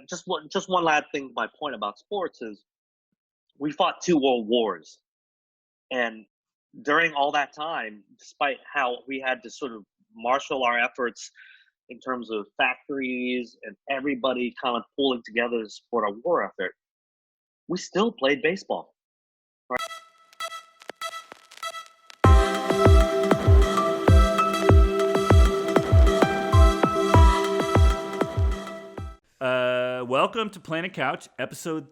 just one last thing. My point about sports is we fought 2 world wars, and during all that time, despite how we had to sort of marshal our efforts in terms of factories and everybody kind of pulling together to support our war effort, we still played baseball. Welcome to Planet Couch, episode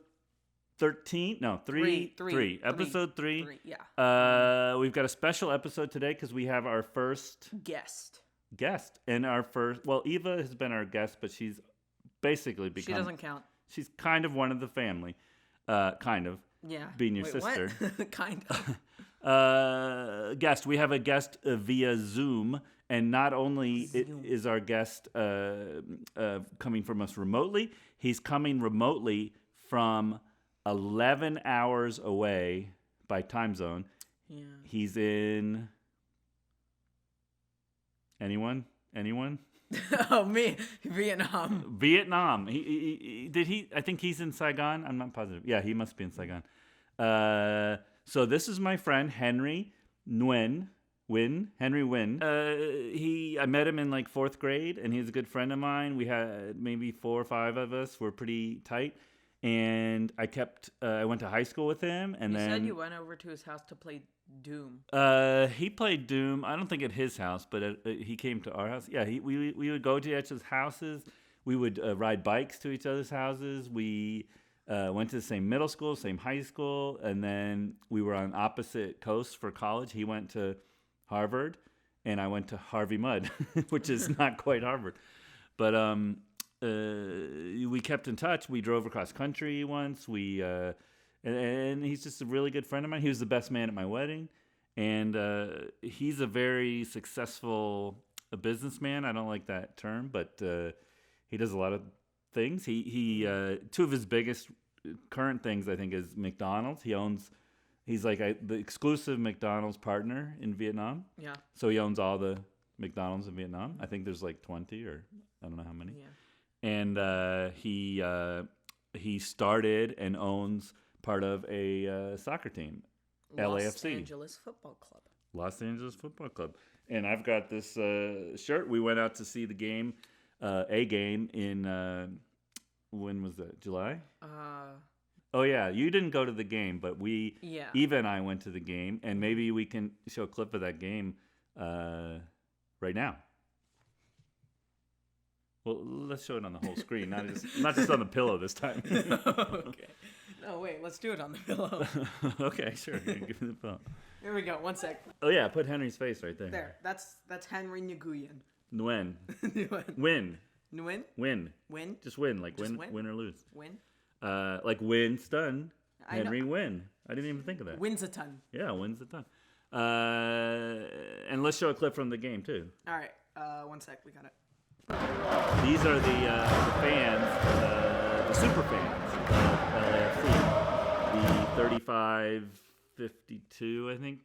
13. No, three. Episode 3. Yeah. We've got a special episode today because we have our first Guest. and our first. Well, Eva has been our guest, but she's basically become. She doesn't count. She's kind of one of the family. Kind of. Yeah. Being your Wait, sister. What? Kind of. Guest. We have a guest via Zoom. And not only is our guest coming from us remotely, he's coming remotely from 11 hours away by time zone. Yeah. He's in... Anyone? Oh, me. Vietnam. I think he's in Saigon. I'm not positive. Yeah, he must be in Saigon. So this is my friend, Henry Nguyen. Henry Nguyen. I met him in like 4th grade, and he's a good friend of mine. We had maybe 4 or 5 of us. We're pretty tight, and I went to high school with him. And you then said you went over to his house to play Doom. He played Doom. I don't think at his house, but he came to our house. Yeah, we would go to each other's houses. We would ride bikes to each other's houses. We went to the same middle school, same high school, and then we were on opposite coasts for college. He went to Harvard, and I went to Harvey Mudd, which is not quite Harvard. But we kept in touch. We drove across country once. And he's just a really good friend of mine. He was the best man at my wedding, and he's a very successful businessman. I don't like that term, but he does a lot of things. He 2 of his biggest current things, I think, is McDonald's. He's like the exclusive McDonald's partner in Vietnam. Yeah. So he owns all the McDonald's in Vietnam. I think there's like 20 or I don't know how many. Yeah. And he started and owns part of a soccer team, LAFC. Los Angeles Football Club. And I've got this shirt. We went out to see the game, a game in, when was that, July? Oh, yeah, you didn't go to the game, but Eva and I went to the game, and maybe we can show a clip of that game right now. Well, let's show it on the whole screen, not just on the pillow this time. Okay. No, wait, let's do it on the pillow. Okay, sure. Give me the pillow. Here we go, 1 sec. Oh, yeah, put Henry's face right there. There, that's Henry Nguyen. Nguyen. Win. Nguyen. Win? Just win, like just win or lose. Win? Like Winston, Henry Nguyen. I didn't even think of that. Wins a ton. Yeah, wins a ton. And let's show a clip from the game too. All right, 1 sec, we got it. These are the fans, the super fans of LAFC, the 35-52, I think.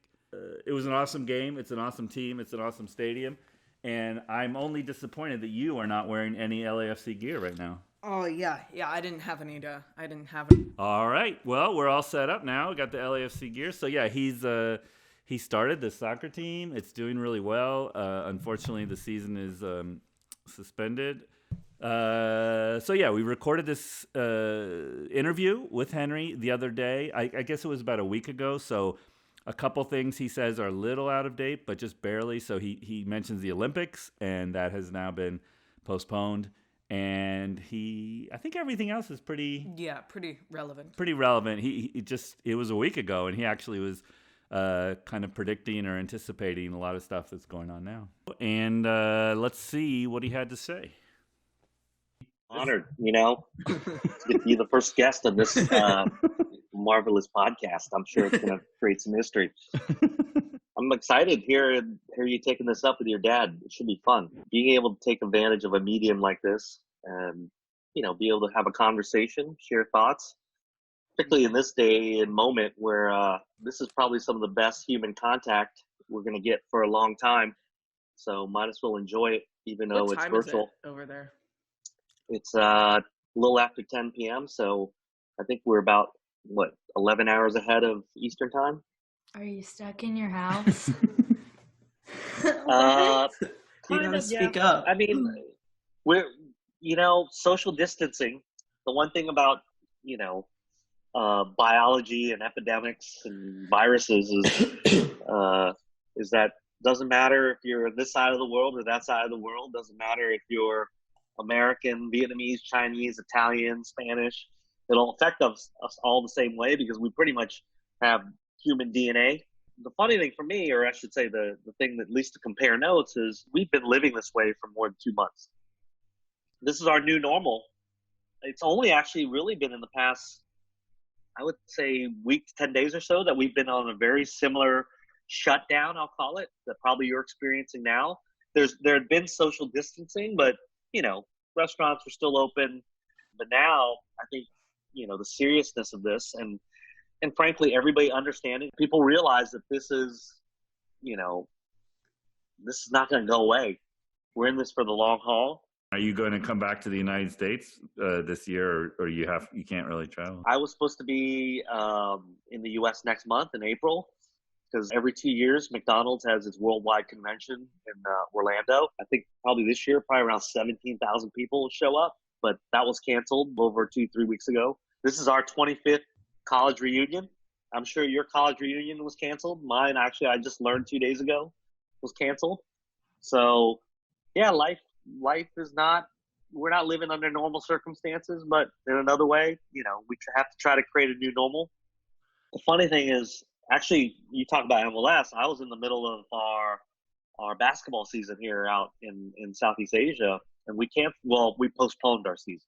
It was an awesome game. It's an awesome team. It's an awesome stadium. And I'm only disappointed that you are not wearing any LAFC gear right now. Oh, yeah, I didn't have any All right, well, we're all set up now. We got the LAFC gear. So, yeah, he started the soccer team. It's doing really well. Unfortunately, the season is suspended. So, yeah, we recorded this interview with Henry the other day. I guess it was about a week ago, so a couple things he says are a little out of date, but just barely. So he mentions the Olympics, and that has now been postponed. And I think everything else is pretty relevant. Pretty relevant. It was a week ago, and he actually was kind of predicting or anticipating a lot of stuff that's going on now. And let's see what he had to say. Honored, to be the first guest of this marvelous podcast. I'm sure it's going to create some history. I'm excited hear you taking this up with your dad. It should be fun. Being able to take advantage of a medium like this and, be able to have a conversation, share thoughts, particularly in this day and moment where this is probably some of the best human contact we're going to get for a long time. So might as well enjoy it, even though it's virtual. Is it over there? It's a little after 10 p.m. So I think we're about, 11 hours ahead of Eastern time? Are you stuck in your house? Uh, You kind gotta of, speak yeah. up. I mean, we're, social distancing. The one thing about, biology and epidemics and viruses is that doesn't matter if you're this side of the world or that side of the world. Doesn't matter if you're American, Vietnamese, Chinese, Italian, Spanish. It'll affect us all the same way because we pretty much have human DNA. The funny thing for me, or I should say the thing that at least to compare notes, is we've been living this way for more than 2 months. This is our new normal. It's only actually really been in the past, I would say, week to 10 days or so that we've been on a very similar shutdown, I'll call it, that probably you're experiencing now. There had been social distancing, but, restaurants were still open. But now I think, the seriousness of this and frankly, everybody understanding, people realize that this is not going to go away. We're in this for the long haul. Are you going to come back to the United States this year, or you can't really travel? I was supposed to be in the U.S. next month in April, because every 2 years McDonald's has its worldwide convention in Orlando. I think probably this year, probably around 17,000 people will show up, but that was canceled over 2-3 weeks ago. This is our 25th college reunion. I'm sure your college reunion was canceled. Mine, actually, I just learned 2 days ago, was canceled. So, yeah, life is not, we're not living under normal circumstances, but in another way, we have to try to create a new normal. The funny thing is, actually, you talk about MLS. I was in the middle of our basketball season here out in Southeast Asia, and we postponed our season.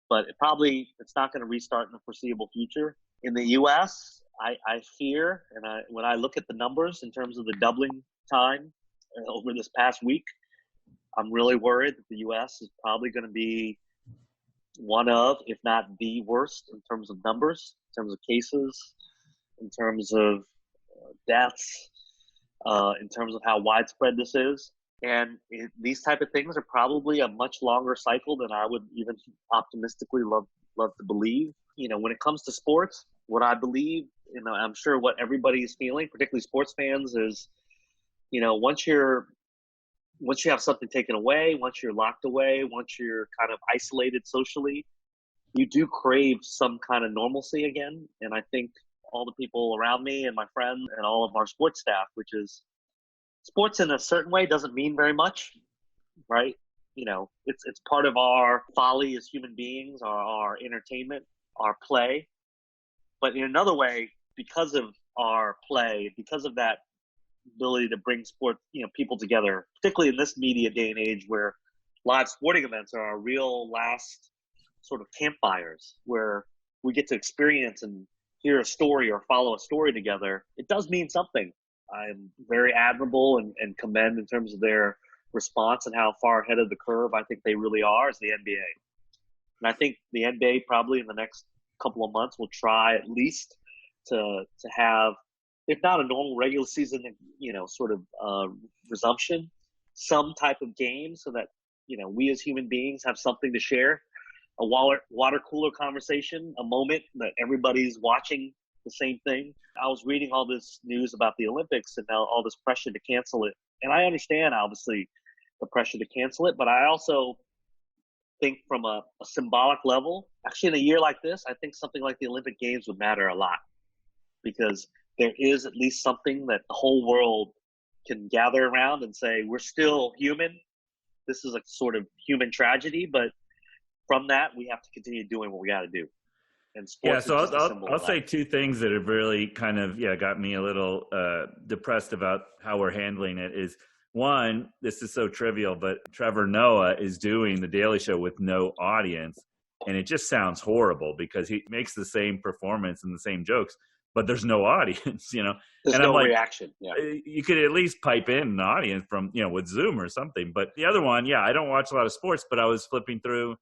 But it's not going to restart in the foreseeable future. In the U.S., I fear, and when I look at the numbers in terms of the doubling time over this past week, I'm really worried that the U.S. is probably going to be one of, if not the worst, in terms of numbers, in terms of cases, in terms of deaths, in terms of how widespread this is. And these type of things are probably a much longer cycle than I would even optimistically love to believe. When it comes to sports, what I believe, I'm sure what everybody is feeling, particularly sports fans, is, once you have something taken away, once you're locked away, once you're kind of isolated socially, you do crave some kind of normalcy again. And I think all the people around me and my friends and all of our sports staff, which is sports in a certain way doesn't mean very much, right? It's part of our folly as human beings, our entertainment, our play. But in another way, because of our play, because of that ability to bring sport, people together, particularly in this media day and age where live sporting events are our real last sort of campfires where we get to experience and hear a story or follow a story together, it does mean something. I'm very admirable and commend in terms of their response and how far ahead of the curve I think they really are as the NBA. And I think the NBA probably in the next couple of months will try at least to have, if not a normal regular season, sort of resumption, some type of game so that, we as human beings have something to share, a water cooler conversation, a moment that everybody's watching the same thing. I was reading all this news about the Olympics and now all this pressure to cancel it. And I understand, obviously, the pressure to cancel it, but I also think from a symbolic level, actually in a year like this, I think something like the Olympic Games would matter a lot because there is at least something that the whole world can gather around and say, we're still human. This is a sort of human tragedy, but from that, we have to continue doing what we got to do. And sports so is just a symbol I'll of say that. two things that have really kind of got me a little depressed about how we're handling it. Is one, this is so trivial, but Trevor Noah is doing the Daily Show with no audience, and it just sounds horrible because he makes the same performance and the same jokes, but there's no audience, There's and no I'm like, reaction. Yeah. You could at least pipe in an audience from with Zoom or something. But the other one, I don't watch a lot of sports, but I was flipping through,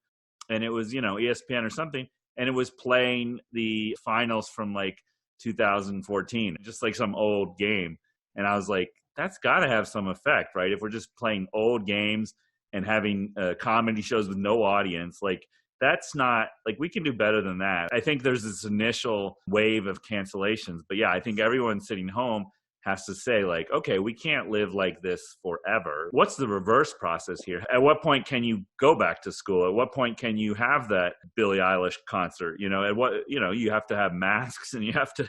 and it was ESPN or something. And it was playing the finals from like 2014, just like some old game. And I was like, that's got to have some effect, right? If we're just playing old games and having comedy shows with no audience, like that's not like, we can do better than that. I think there's this initial wave of cancellations, but yeah, I think everyone sitting home has to say, like, okay, we can't live like this forever. What's the reverse process here? At what point can you go back to school? At what point can you have that Billie Eilish concert? At what, you have to have masks and you have to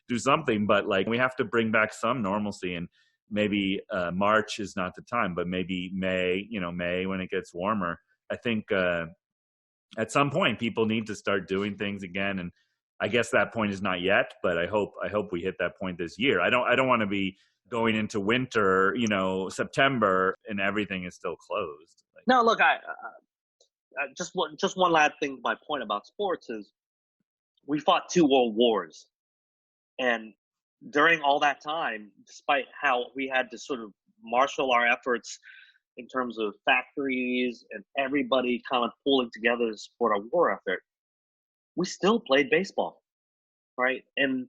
do something, but like, we have to bring back some normalcy. And maybe March is not the time, but maybe May, May when it gets warmer. I think at some point people need to start doing things again. And I guess that point is not yet, but I hope we hit that point this year. I don't want to be going into winter, September, and everything is still closed. No, look, I just one last thing. My point about sports is we fought 2 world wars, and during all that time, despite how we had to sort of marshal our efforts in terms of factories and everybody kind of pulling together to support our war effort, we still played baseball, right? And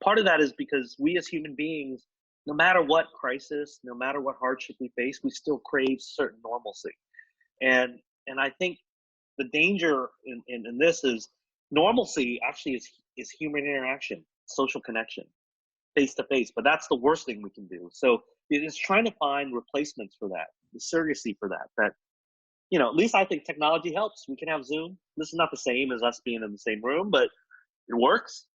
part of that is because we as human beings, no matter what crisis, no matter what hardship we face, we still crave certain normalcy. And I think the danger in this is normalcy actually is human interaction, social connection, face to face. But that's the worst thing we can do. So it is trying to find replacements for that, the surrogacy for that, at least I think technology helps. We can have Zoom. This is not the same as us being in the same room, but it works.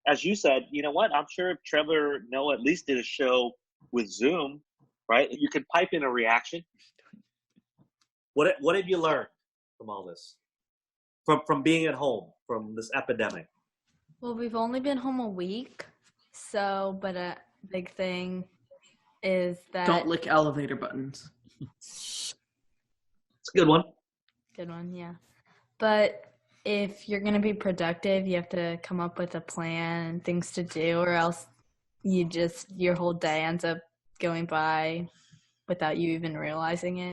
As you said, you know what? I'm sure Trevor Noah at least did a show with Zoom, right? You can pipe in a reaction. What have you learned from all this? From being at home, from this epidemic? Well, we've only been home a week, but a big thing is that... Don't lick elevator buttons. It's a good one. Good one, yeah. But if you're going to be productive, you have to come up with a plan and things to do, or else your whole day ends up going by without you even realizing it.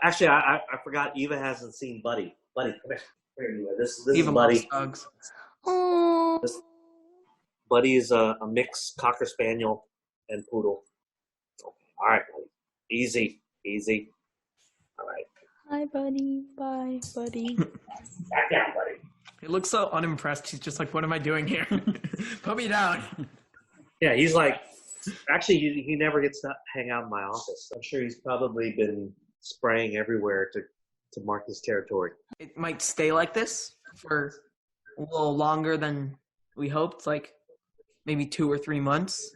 Actually, I forgot Eva hasn't seen Buddy. Buddy, come here. Here, Eva. This Eva is Buddy. loves dogs. Oh. Buddy is a mixed Cocker Spaniel and Poodle. All right, buddy. Easy. All right. Hi, buddy. Bye, buddy. Back down, buddy. He looks so unimpressed. He's just like, what am I doing here? Put me down. Yeah, he's like, actually, he never gets to hang out in my office. I'm sure he's probably been spraying everywhere to mark his territory. It might stay like this for a little longer than we hoped, like maybe 2 or 3 months.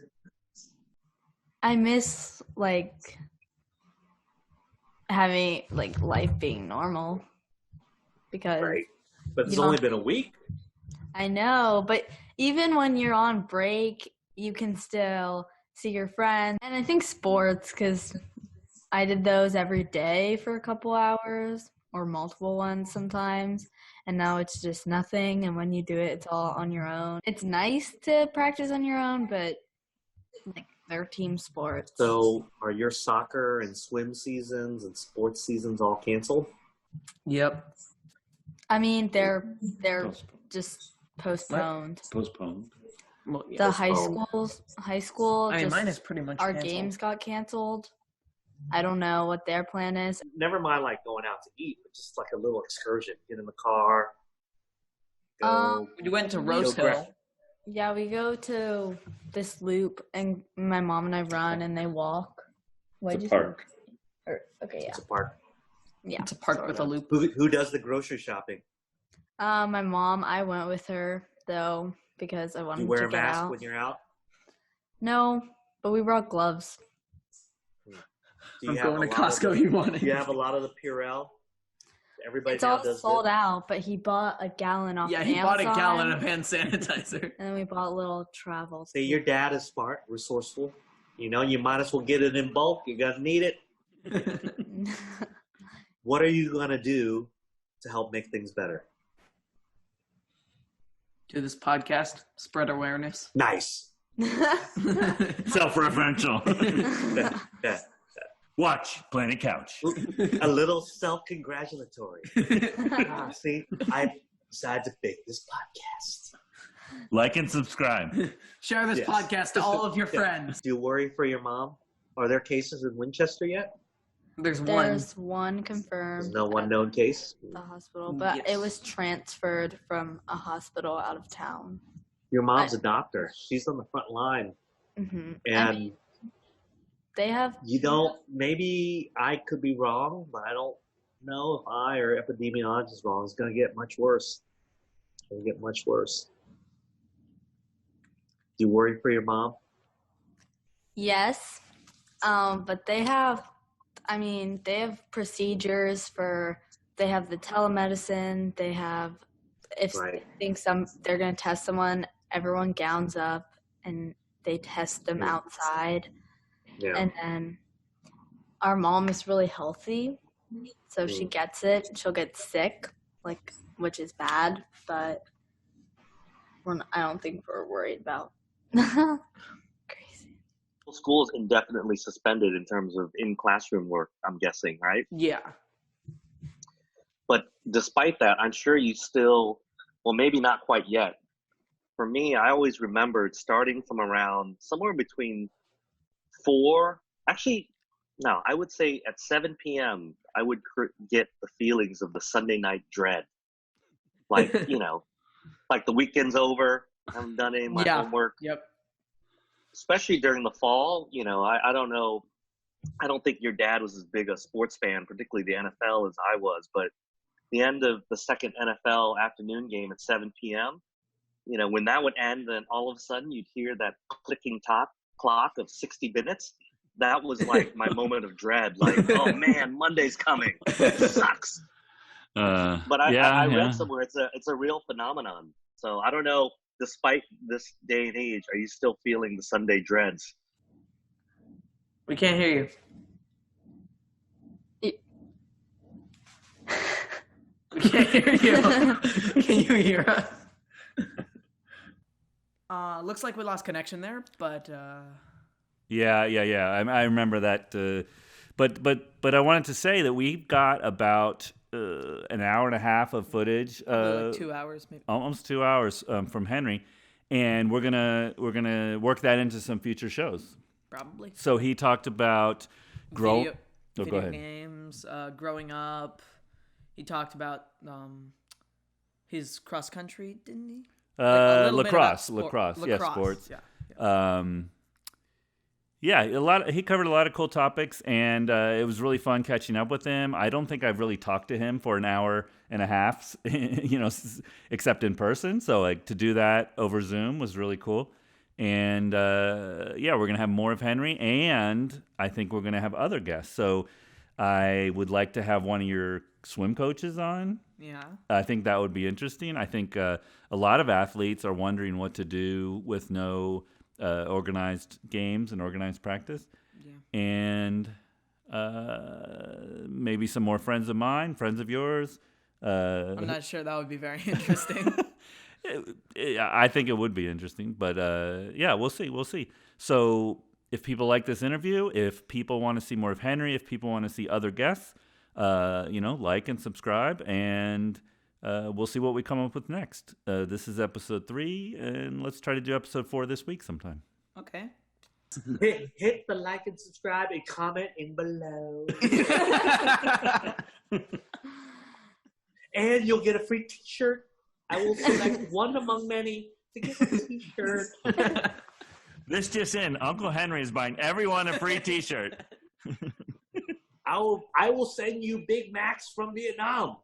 I miss, having, life being normal. Because... Right. But it's only been a week. I know, but even when you're on break, you can still see your friends. And I think sports, because I did those every day for a couple hours or multiple ones sometimes. And now it's just nothing. And when you do it, it's all on your own. It's nice to practice on your own, but they're team sports. So are your soccer and swim seasons and sports seasons all canceled? Yep. I mean, they're just postponed. Postponed. Well, yeah. The high school. I mean, mine is pretty much our canceled. games got canceled. I don't know what their plan is. Never mind going out to eat, but just a little excursion. Get in the car. We went to Rose Hill. Yeah, we go to this loop, and my mom and I run, and they walk. It's a park. Okay, yeah. It's a park. Yeah. It's a park with a loop. Who does the grocery shopping? My mom. I went with her, though, because I wanted to get out. You wear a mask when you're out? No, but we brought gloves. I'm going to Costco. You want it? Do you have a lot of the Purell? Everybody it's now all does sold this. out, but he bought a gallon off Yeah, he Amazon, bought a gallon of hand sanitizer. And then we bought little travel. See, your dad is smart, resourceful. You might as well get it in bulk. You're going to need it. What are you going to do to help make things better? Do this podcast, spread awareness. Nice. Self-referential. Yeah. Watch Planet Couch. A little self-congratulatory. See, I decided to make this podcast. Like and subscribe. Share this podcast to all of your friends. Do you worry for your mom? Are there cases in Winchester yet? There's one confirmed. There's no one known case. At the hospital, but Yes. it was transferred from a hospital out of town. Your mom's a doctor. She's on the front line. Mm-hmm. And they have. Maybe I could be wrong, but I don't know if I or epidemiologist is wrong. It's going to get much worse. It's going to get much worse. Do you worry for your mom? Yes, but they have procedures they have the telemedicine, they have, if Right. they think they're going to test someone, everyone gowns up and they test them outside. Yeah. And then our mom is really healthy, so if she gets it, she'll get sick, which is bad, but I don't think we're worried about. Crazy. School is indefinitely suspended in terms of in-classroom work, I'm guessing, right? Yeah. But despite that, I'm sure you still, well, maybe not quite yet. For me, I always remembered starting from around somewhere between 4, actually, no, I would say at 7 p.m., I would get the feelings of the Sunday night dread. Like, like the weekend's over, I haven't done any of my homework. Yep. Especially during the fall, I don't know. I don't think your dad was as big a sports fan, particularly the NFL, as I was. But the end of the second NFL afternoon game at 7 p.m., when that would end, then all of a sudden you'd hear that clicking clock of 60 minutes. That was like my moment of dread. Like, oh man, Monday's coming. It sucks. But I read somewhere it's a real phenomenon. So I don't know. Despite this day and age, are you still feeling the Sunday dreads? We can't hear you. We can't hear you. Can you hear us? Looks like we lost connection there, but Yeah. I remember that. But I wanted to say that we've got about an hour and a half of footage. like 2 hours, maybe. Almost 2 hours from Henry, and we're gonna work that into some future shows. Probably. So he talked about Video go ahead. games, growing up. He talked about his cross country, didn't he? Lacrosse. Yeah, sports. Yeah. He covered a lot of cool topics, and it was really fun catching up with him. I don't think I've really talked to him for an hour and a half, except in person. So to do that over Zoom was really cool. And we're gonna have more of Henry, and I think we're gonna have other guests. So I would like to have one of your swim coaches on. Yeah. I think that would be interesting. I think a lot of athletes are wondering what to do with no organized games and organized practice. Yeah. And maybe some more friends of mine, friends of yours. I'm not sure that would be very interesting. I think it would be interesting, but we'll see. So if people like this interview, if people want to see more of Henry, if people want to see other guests, like and subscribe, and we'll see what we come up with next. This is episode 3, and let's try to do episode 4 this week sometime. Okay. Hit the like and subscribe and comment in below. And you'll get a free t-shirt. I will select one among many to get a t-shirt. This just in. Uncle Henry is buying everyone a free t-shirt. I will send you Big Macs from Vietnam.